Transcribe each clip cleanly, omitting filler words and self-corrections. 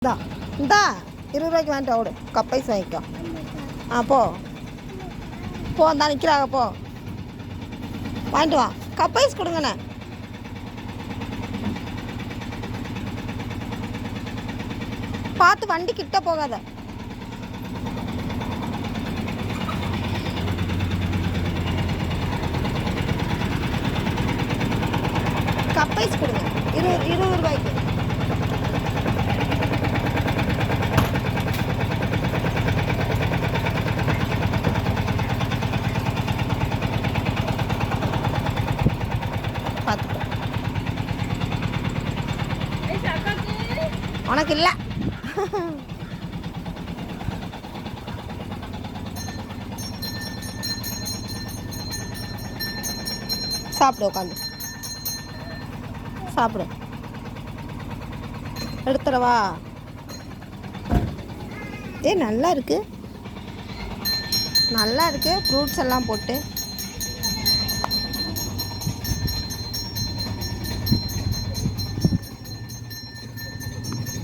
இந்தா இந்தா 20 ரூபாய்க்கு வாங்கிட்டு ஓடு கப்பைஸ் வாங்கிக்கோ. போ போ இந்தா நிற்கிறாங்க, போ வாங்கிட்டு வா. கப்பைஸ் கொடுங்கண்ணே. பார்த்து வண்டி கிட்ட போகாத. கப்பைஸ் கொடுங்க 20 ரூபாய்க்கு. உனக்கு இல்லை. சாப்பிடு, உட்காந்து சாப்பிடு. எடுத்துடவா? நல்லா இருக்கு, நல்லா இருக்கு. ஃப்ரூட்ஸ் எல்லாம் போட்டு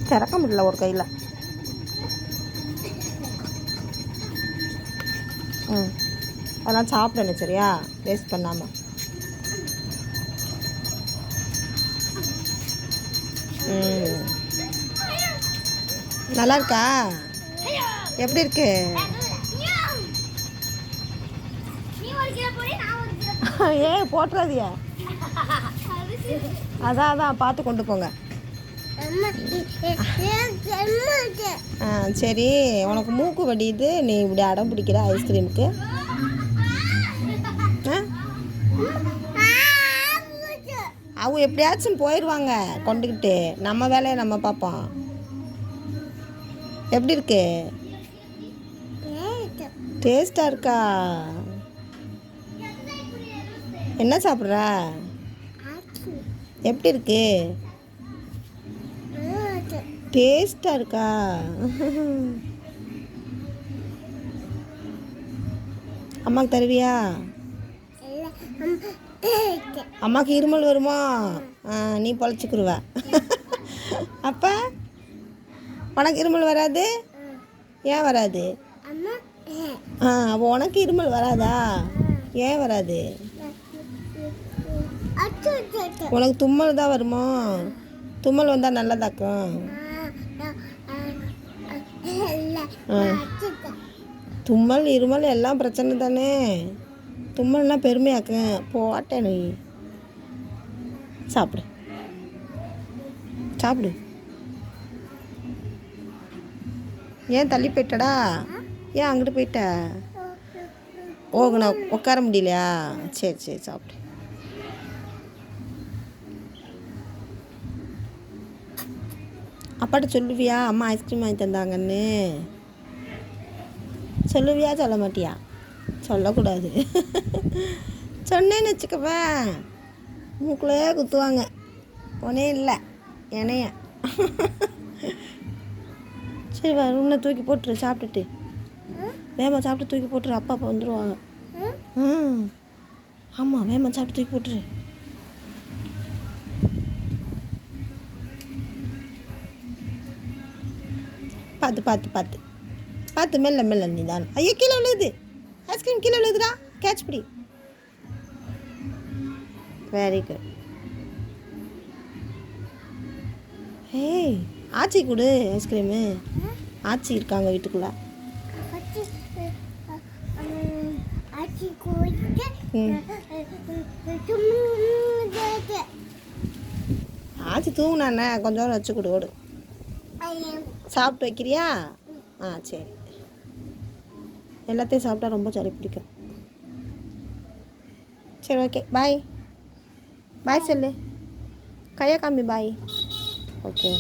திறக்க முடியல ஒரு கையில். அதெல்லாம் சாப்பிடணும் சரியா, வேஸ்ட் பண்ணாமல். நல்லா இருக்கா? எப்படி இருக்கு? போட்டுறாதியா? அதான் பார்த்து கொண்டு போங்க. சரி, உனக்கு மூக்கு வடியுது, நீ இப்படி அடம் பிடிக்கிற ஐஸ்கிரீமுக்கு. அவங்க எப்படியாச்சும் போயிடுவாங்க கொண்டுக்கிட்டு. நம்ம வேலையை நம்ம பார்ப்போம். எப்படி இருக்கு? டேஸ்டாக இருக்கா? என்ன சாப்பிட்ற? எப்படி இருக்கு? டேஸ்டாக இருக்கா? அம்மாவுக்கு தருவியா? அம்மாவுக்கு இருமல் வருமா? நீ பொழைச்சிக்கிருவ. அப்போ உனக்கு இருமல் வராது? ஏன் வராது? அப்போ உனக்கு இருமல் வராதா? ஏன் வராது? உனக்கு தும்மல் தான் வருமா? தும்மல் வந்தால் நல்லதாக்கும். தும்மல் இருமல் எல்லாம் பிரச்சனை தானே. தும்மல்னா பெருமையாக்கு. போட்டேன் நீ சாப்பிடு, சாப்பிடு. ஏன் தள்ளி போயிட்டடா? ஏன் அங்கிட்டு போயிட்ட? நான் உட்கார முடியலையா? சரி சாப்பிடு. அப்பாட்ட சொல்லுவியா அம்மா ஐஸ்கிரீம் வாங்கி தந்தாங்கன்னு? சொல்லுவியா சொல்ல மாட்டியா? சொல்லக்கூடாது. சொன்னேன்னு வச்சுக்கவேன், மூக்குலையே குத்துவாங்க. உனே இல்லை என்னைய. சரி வா, உன்னை தூக்கி போட்டுரு. சாப்பிட்டுட்டு வேமா சாப்பிட்டு தூக்கி போட்டுரு. அப்பா வந்துடுவாங்க. ஆமாம், வேமா சாப்பிட்டு தூக்கி போட்டுரு. பார்த்து மெல்ல நீ தான். ஐயோ, கீழே விழுது ஐஸ்கிரீம், கீழே விழுதுடா. கேட்ச் பிடி. Very good. ஆச்சி கொடு ஐஸ்கிரீமு. ஆச்சி இருக்காங்க வீட்டுக்குள்ள. ஆச்சி தூங்குனாண்ணே, கொஞ்சம் வச்சு கொடு. ஓடு, சாப்பிட்டு வைக்கிறியா? சரி. எல்லாத்தையும் சாப்பிட்டா ரொம்ப சளி பிடிக்கும். சரி, ஓகே, பாய். பாய் சொல்லு. கையை காமி. பாய். ஓகே.